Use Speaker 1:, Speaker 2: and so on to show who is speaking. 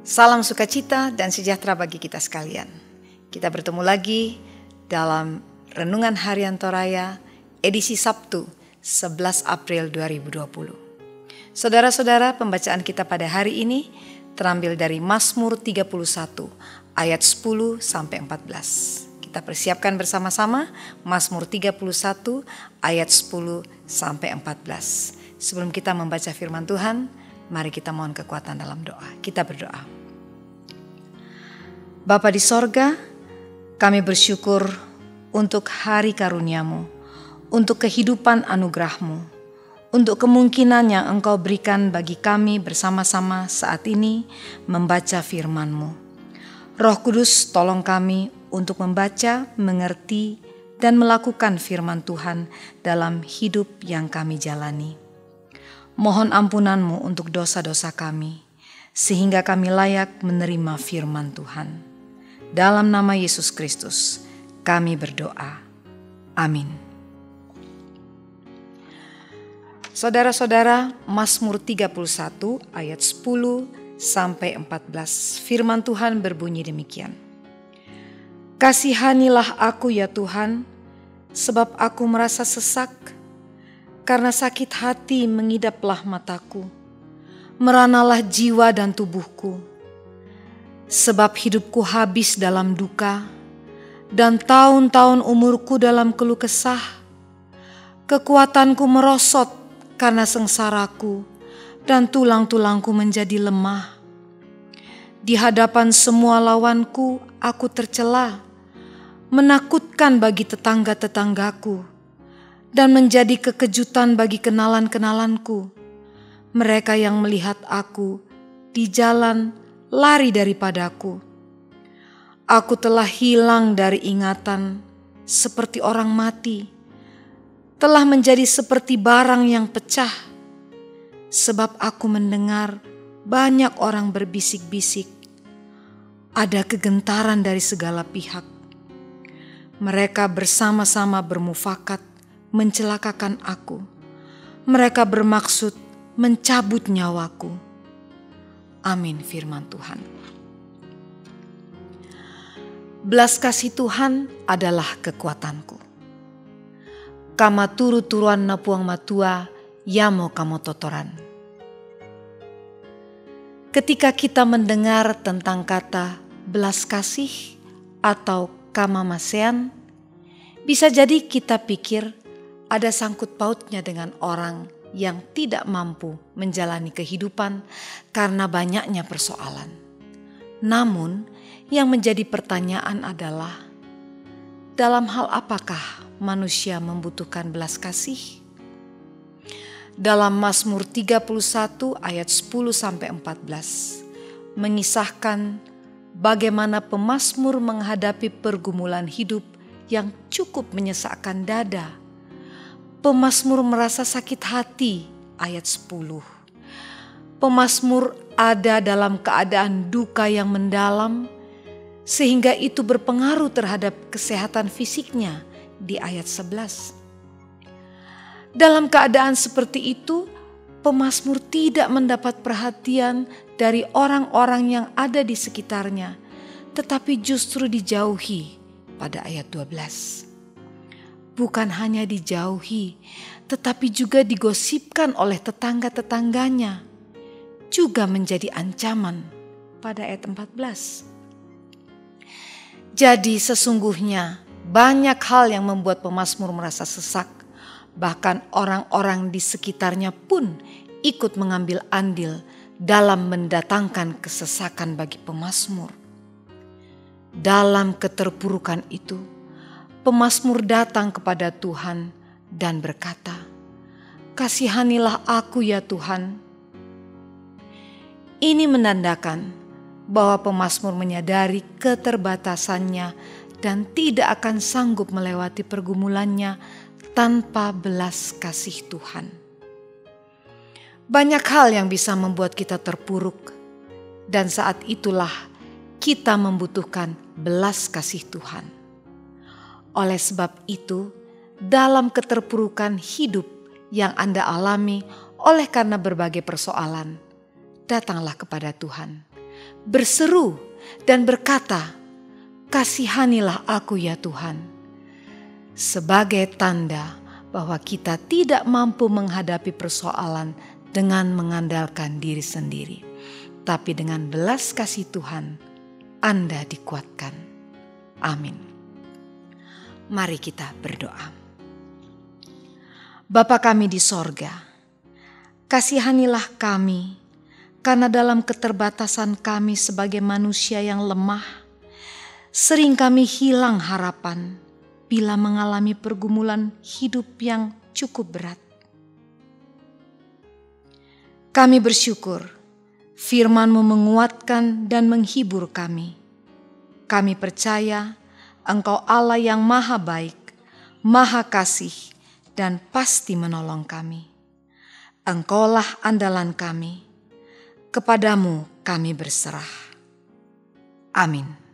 Speaker 1: Salam sukacita dan sejahtera bagi kita sekalian. Kita bertemu lagi dalam Renungan Harian Toraya edisi Sabtu 11 April 2020. Saudara-saudara, pembacaan kita pada hari ini terambil dari Mazmur 31 ayat 10 sampai 14. Kita persiapkan bersama-sama Mazmur 31 ayat 10 sampai 14. Sebelum kita membaca firman Tuhan, mari kita mohon kekuatan dalam doa. Kita berdoa. Bapa di sorga, kami bersyukur untuk hari karunia-Mu, untuk kehidupan anugerah-Mu, untuk kemungkinan yang Engkau berikan bagi kami bersama-sama saat ini membaca firman-Mu. Roh Kudus, tolong kami untuk membaca, mengerti, dan melakukan firman Tuhan dalam hidup yang kami jalani. Mohon ampunan-Mu untuk dosa-dosa kami, sehingga kami layak menerima firman Tuhan. Dalam nama Yesus Kristus, kami berdoa. Amin. Saudara-saudara, Mazmur 31 ayat 10 sampai 14, firman Tuhan berbunyi demikian. Kasihanilah aku ya Tuhan, sebab aku merasa sesak, karena sakit hati mengidaplah mataku, meranalah jiwa dan tubuhku. Sebab hidupku habis dalam duka, dan tahun-tahun umurku dalam keluh kesah. Kekuatanku merosot karena sengsaraku, dan tulang-tulangku menjadi lemah. Di hadapan semua lawanku, aku tercela, menakutkan bagi tetangga-tetanggaku, dan menjadi kekejutan bagi kenalan-kenalanku. Mereka yang melihat aku di jalan lari daripadaku. Aku telah hilang dari ingatan seperti orang mati, telah menjadi seperti barang yang pecah, sebab aku mendengar banyak orang berbisik-bisik. Ada kegentaran dari segala pihak. Mereka bersama-sama bermufakat mencelakakan aku. Mereka bermaksud mencabut nyawaku. Amin firman Tuhan. Belas kasih Tuhan adalah kekuatanku. Kama turu-turuan napuang matua, yamo kamo totoran. Ketika kita mendengar tentang kata belas kasih atau kamamasean, bisa jadi kita pikir ada sangkut pautnya dengan orang yang tidak mampu menjalani kehidupan karena banyaknya persoalan. Namun, yang menjadi pertanyaan adalah, dalam hal apakah manusia membutuhkan belas kasih? Dalam Mazmur 31 ayat 10-14, mengisahkan bagaimana pemazmur menghadapi pergumulan hidup yang cukup menyesakkan dada. Pemazmur merasa sakit hati, ayat 10. Pemazmur ada dalam keadaan duka yang mendalam, sehingga itu berpengaruh terhadap kesehatan fisiknya, di ayat 11. Dalam keadaan seperti itu, pemazmur tidak mendapat perhatian dari orang-orang yang ada di sekitarnya, tetapi justru dijauhi pada ayat 12. Bukan hanya dijauhi, tetapi juga digosipkan oleh tetangga-tetangganya. Juga menjadi ancaman pada ayat 14. Jadi sesungguhnya banyak hal yang membuat pemazmur merasa sesak. Bahkan orang-orang di sekitarnya pun ikut mengambil andil dalam mendatangkan kesesakan bagi pemazmur. Dalam keterpurukan itu, pemazmur datang kepada Tuhan dan berkata, "Kasihanilah aku ya Tuhan." Ini menandakan bahwa pemazmur menyadari keterbatasannya dan tidak akan sanggup melewati pergumulannya tanpa belas kasih Tuhan. Banyak hal yang bisa membuat kita terpuruk, dan saat itulah kita membutuhkan belas kasih Tuhan. Oleh sebab itu, dalam keterpurukan hidup yang Anda alami oleh karena berbagai persoalan, datanglah kepada Tuhan. berseru dan berkata, "Kasihanilah aku ya Tuhan." Sebagai tanda bahwa kita tidak mampu menghadapi persoalan dengan mengandalkan diri sendiri, tapi dengan belas kasih Tuhan, Anda dikuatkan. Amin. Mari kita berdoa. Bapa kami di sorga, kasihanilah kami, karena dalam keterbatasan kami sebagai manusia yang lemah, sering kami hilang harapan bila mengalami pergumulan hidup yang cukup berat. Kami bersyukur firman-Mu menguatkan dan menghibur kami. Kami percaya Engkau Allah yang maha baik, maha kasih, dan pasti menolong kami. Engkaulah andalan kami. Kepadamu kami berserah. Amin.